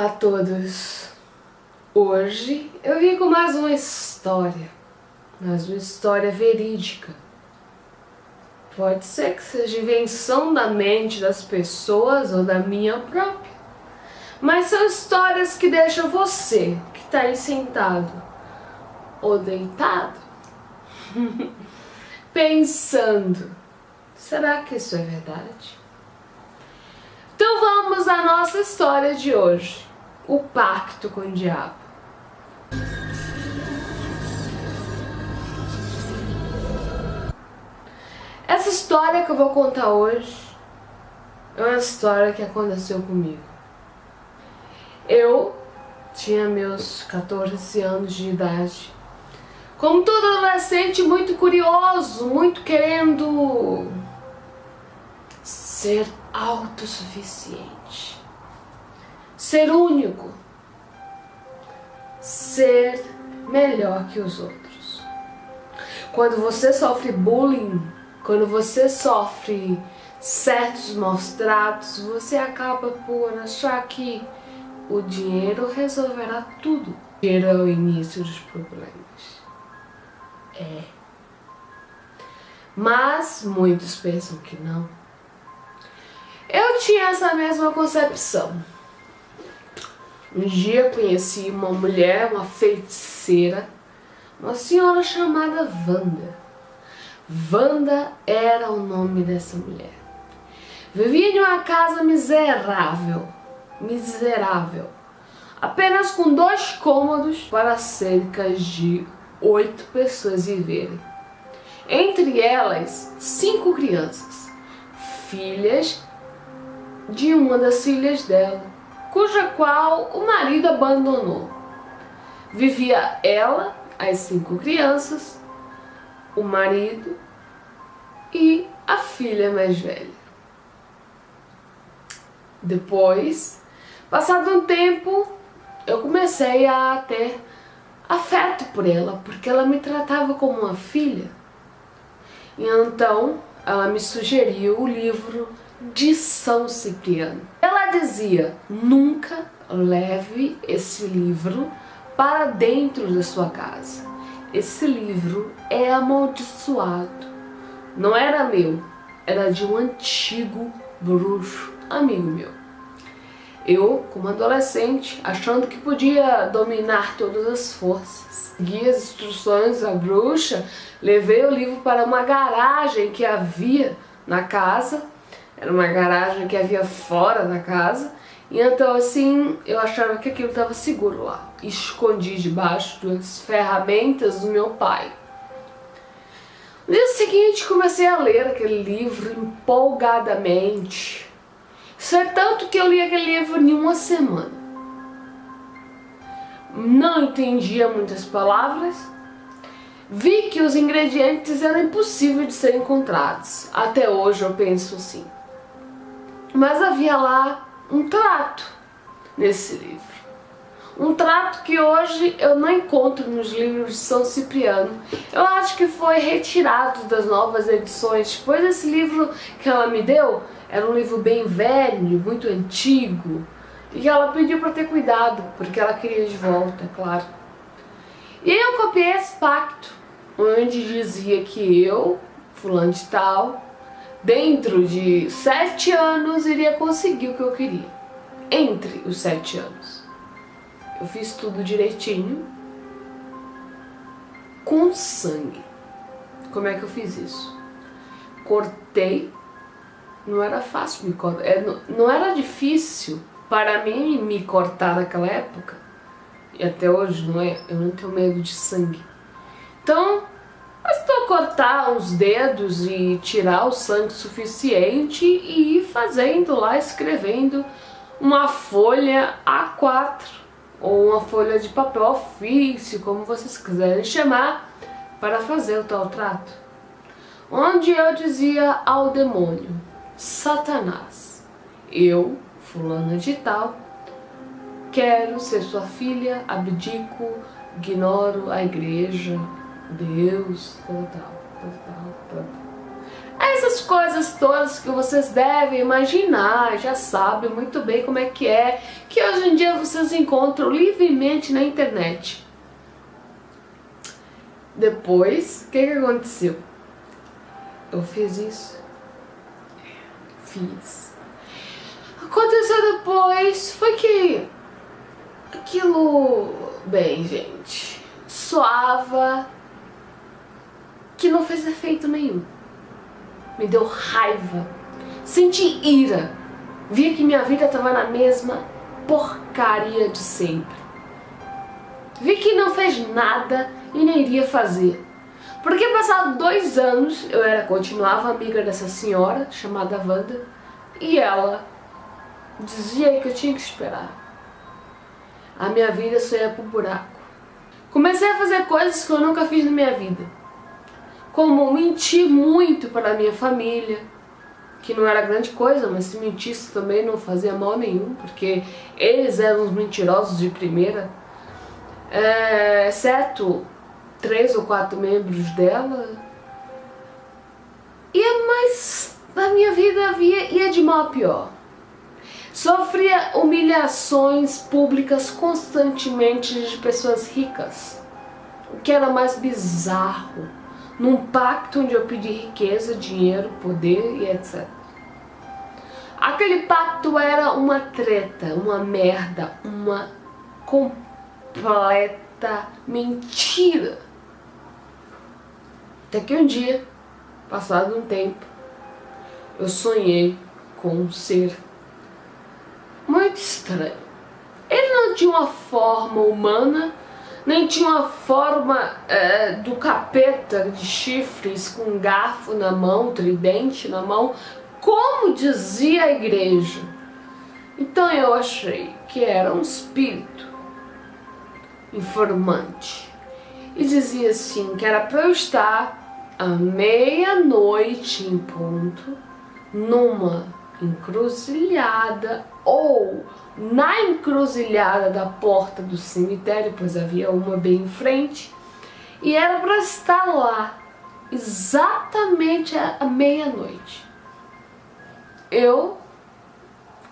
a todos! Hoje eu vim com mais uma história verídica. Pode ser que seja invenção da mente das pessoas ou da minha própria, mas são histórias que deixam você, que está aí sentado ou deitado, pensando: será que isso é verdade? Então vamos à nossa história de hoje, o pacto com o diabo. Essa história que eu vou contar hoje é uma história que aconteceu comigo. Eu tinha meus 14 anos de idade. Como todo adolescente, muito curioso, muito querendo ser autossuficiente, ser único, ser melhor que os outros. Quando você sofre bullying, quando você sofre certos maus tratos, você acaba por achar que o dinheiro resolverá tudo. O dinheiro é o início dos problemas. Mas muitos pensam que não. Eu tinha essa mesma concepção. Um dia conheci uma mulher, uma feiticeira, uma senhora chamada Wanda. Wanda era o nome dessa mulher. Vivia em uma casa miserável, apenas com 2 cômodos para cerca de 8 pessoas viverem. Entre elas, 5 crianças, filhas de uma das filhas dela, cuja qual o marido abandonou. Vivia ela, as 5 crianças, o marido e a filha mais velha. Depois, passado um tempo, eu comecei a ter afeto por ela, porque ela me tratava como uma filha. E então, ela me sugeriu o livro de São Cipriano. Ela dizia: nunca leve esse livro para dentro da sua casa. Esse livro é amaldiçoado. Não era meu, era de um antigo bruxo, amigo meu. Eu, como adolescente, achando que podia dominar todas as forças, segui as instruções da bruxa, levei o livro para uma garagem que havia na casa. Era uma garagem que havia fora da casa. E então assim, eu achava que aquilo estava seguro lá. Escondi debaixo das ferramentas do meu pai. No dia seguinte comecei a ler aquele livro empolgadamente. Isso é tanto que eu li aquele livro em uma semana. Não entendia muitas palavras. Vi que os ingredientes eram impossíveis de serem encontrados. Até hoje eu penso assim. Mas havia lá um trato nesse livro. Um trato que hoje eu não encontro nos livros de São Cipriano. Eu acho que foi retirado das novas edições, pois esse livro que ela me deu era um livro bem velho, muito antigo, e ela pediu para ter cuidado, porque ela queria de volta, é claro. E eu copiei esse pacto, onde dizia que eu, fulano de tal, dentro de 7 anos iria conseguir o que eu queria. Entre os 7 anos. Eu fiz tudo direitinho, com sangue. Como é que eu fiz isso? Cortei. Não era fácil me cortar, não era difícil para mim me cortar naquela época. E até hoje não é, eu não tenho medo de sangue. Então, bastou cortar os dedos e tirar o sangue suficiente e ir fazendo lá, escrevendo uma folha A4 ou uma folha de papel ofício, como vocês quiserem chamar, para fazer o tal trato. Onde eu dizia ao demônio: Satanás, eu, fulana de tal, quero ser sua filha, abdico, ignoro a igreja, Deus, tal. Essas coisas todas que vocês devem imaginar, já sabem muito bem como é, que hoje em dia vocês encontram livremente na internet. Depois, o que aconteceu? Eu fiz isso? Fiz. Aconteceu depois, foi que aquilo, bem gente, soava que não fez efeito nenhum. Me deu raiva, senti ira, vi que minha vida estava na mesma porcaria de sempre. Vi que não fez nada e nem iria fazer. Porque passados 2 anos eu continuava amiga dessa senhora chamada Wanda e ela dizia que eu tinha que esperar. A minha vida só ia pro buraco. Comecei a fazer coisas que eu nunca fiz na minha vida, como mentir muito para a minha família, que não era grande coisa, mas se mentisse também não fazia mal nenhum, porque eles eram os mentirosos de primeira, exceto 3 ou 4 membros dela. Mas a minha vida ia de mal a pior. Sofria humilhações públicas constantemente de pessoas ricas, o que era mais bizarro, num pacto onde eu pedi riqueza, dinheiro, poder e etc. Aquele pacto era uma treta, uma merda, uma completa mentira. Até que um dia, passado um tempo, eu sonhei com um ser muito estranho. Ele não tinha uma forma humana, nem tinha uma forma do capeta, de chifres, com um garfo na mão, tridente na mão, como dizia a igreja. Então eu achei que era um espírito informante. E dizia assim, que era para eu estar à meia-noite em ponto, numa encruzilhada ou na encruzilhada da porta do cemitério, pois havia uma bem em frente, e era para estar lá exatamente à meia-noite. Eu,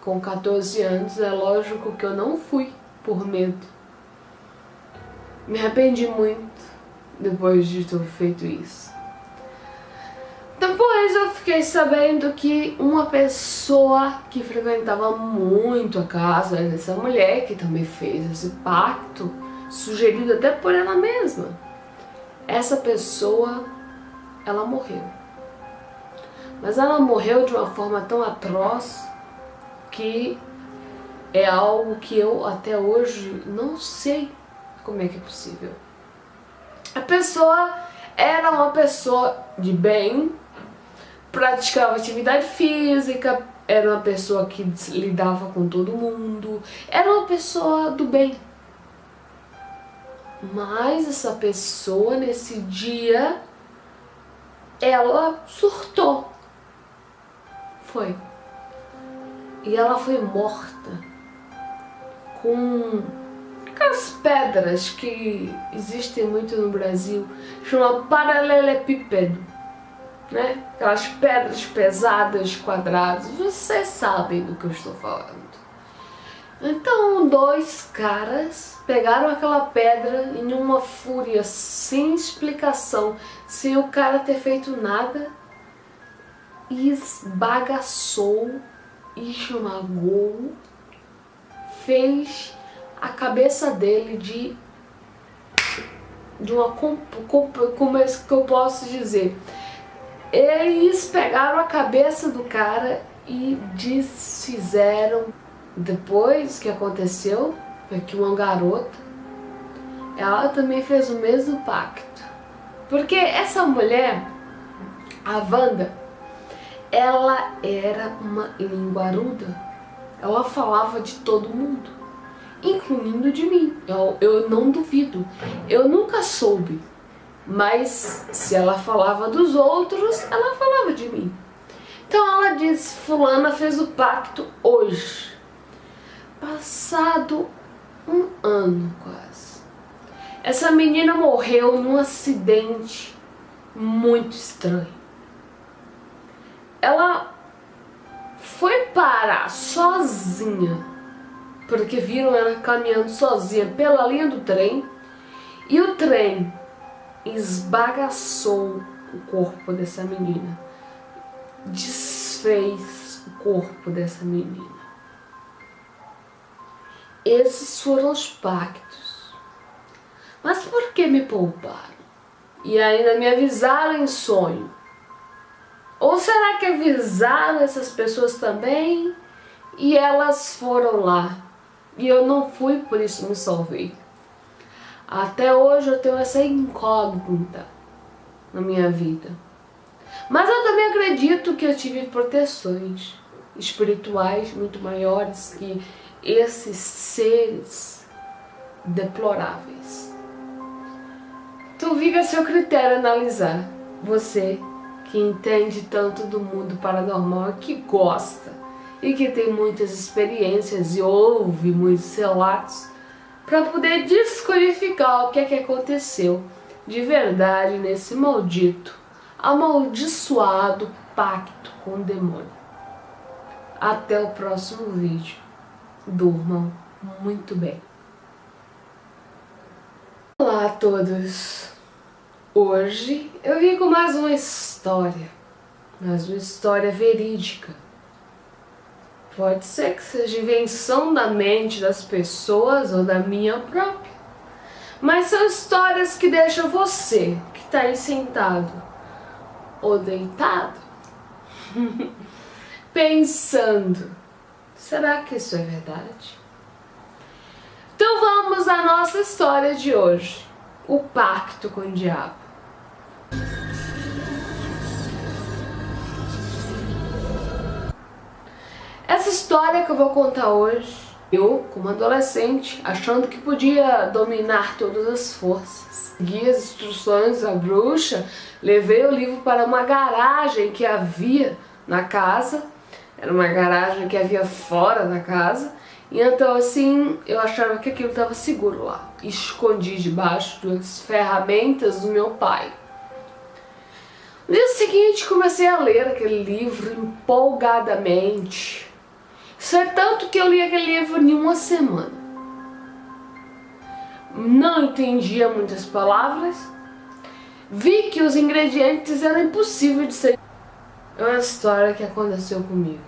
com 14 anos, é lógico que eu não fui por medo. Me arrependi muito depois de ter feito isso. Depois eu fiquei sabendo que uma pessoa que frequentava muito a casa dessa mulher, que também fez esse pacto, sugerido até por ela mesma, essa pessoa, ela morreu. Mas ela morreu de uma forma tão atroz que é algo que eu até hoje não sei como é que é possível. A pessoa era uma pessoa de bem, praticava atividade física, era uma pessoa que lidava com todo mundo, era uma pessoa do bem. Mas essa pessoa, nesse dia, ela surtou. Foi. E ela foi morta com aquelas pedras que existem muito no Brasil, chama paralelepípedo, né? Aquelas pedras pesadas, quadradas, vocês sabem do que eu estou falando. Então 2 caras pegaram aquela pedra em uma fúria, sem explicação, sem o cara ter feito nada, e esbagaçou, esmagou, fez a cabeça dele de uma, como é que eu posso dizer, eles pegaram a cabeça do cara e desfizeram. Depois que aconteceu foi que uma garota, ela também fez o mesmo pacto, porque essa mulher, a Wanda, ela era uma linguaruda, ela falava de todo mundo, incluindo de mim. Eu não duvido, eu nunca soube, mas se ela falava dos outros, ela falava de mim. Então ela disse, fulana fez o pacto hoje. Passado 1 ano quase, essa menina morreu num acidente muito estranho. ela foi parar sozinha, porque viram ela caminhando sozinha pela linha do trem, e o trem esbagaçou o corpo dessa menina, desfez o corpo dessa menina. Esses foram os pactos. Mas por que me pouparam? E ainda me avisaram em sonho? Ou será que avisaram essas pessoas também e elas foram lá e eu não fui, por isso me salvei? Até hoje eu tenho essa incógnita na minha vida. Mas eu também acredito que eu tive proteções espirituais muito maiores que esses seres deploráveis. Então fica a seu critério analisar. Você que entende tanto do mundo paranormal, que gosta e que tem muitas experiências e ouve muitos relatos, para poder descodificar o que é que aconteceu de verdade nesse maldito, amaldiçoado pacto com o demônio. Até o próximo vídeo. Durmam muito bem. Olá a todos. Hoje eu vim com mais uma história verídica. Pode ser que seja invenção da mente das pessoas ou da minha própria, mas são histórias que deixam você, que está aí sentado ou deitado, pensando, será que isso é verdade? Então vamos à nossa história de hoje, o pacto com o diabo. Essa história que eu vou contar hoje, eu, como adolescente, achando que podia dominar todas as forças, segui as instruções da bruxa, levei o livro para uma garagem que havia na casa, era uma garagem que havia fora da casa, e então assim, eu achava que aquilo estava seguro lá, escondi debaixo das ferramentas do meu pai. No dia seguinte comecei a ler aquele livro empolgadamente. Isso é tanto que eu li aquele livro em uma semana. Não entendia muitas palavras. Vi que os ingredientes eram impossíveis de ser. É uma história que aconteceu comigo.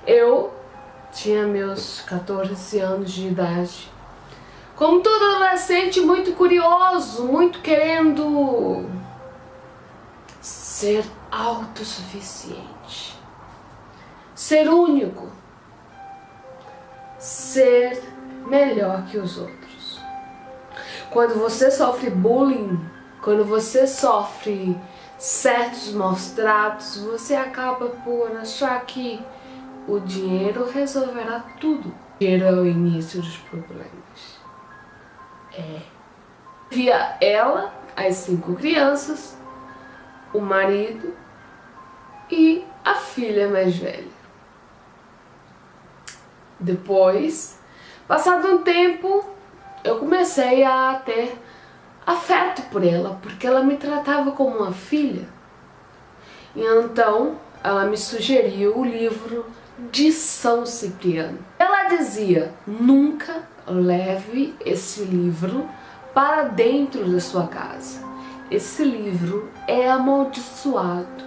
Eu tinha meus 14 anos de idade. Como todo adolescente, muito curioso, muito querendo ser autossuficiente. Ser único, ser melhor que os outros. Quando você sofre bullying, quando você sofre certos maus tratos, você acaba por achar que o dinheiro resolverá tudo. O dinheiro é o início dos problemas. Via ela, as 5 crianças, o marido e a filha mais velha. Depois, passado um tempo, eu comecei a ter afeto por ela, porque ela me tratava como uma filha. E então, ela me sugeriu o livro de São Cipriano. Ela dizia, nunca leve esse livro para dentro da sua casa. Esse livro é amaldiçoado.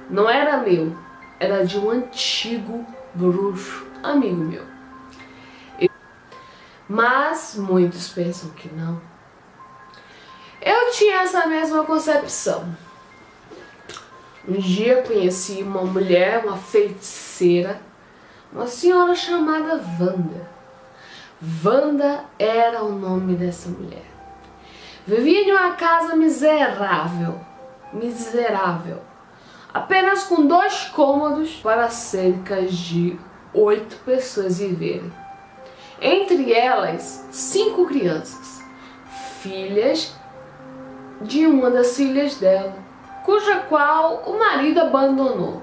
Não era meu, era de um antigo bruxo, amigo meu. Mas muitos pensam que não. Eu tinha essa mesma concepção. Um dia conheci uma mulher, uma feiticeira, uma senhora chamada Wanda. Wanda era o nome dessa mulher. Vivia em uma casa miserável, apenas com 2 cômodos para cerca de 8 pessoas viverem. Entre elas, 5 crianças, filhas de uma das filhas dela, cuja qual o marido abandonou.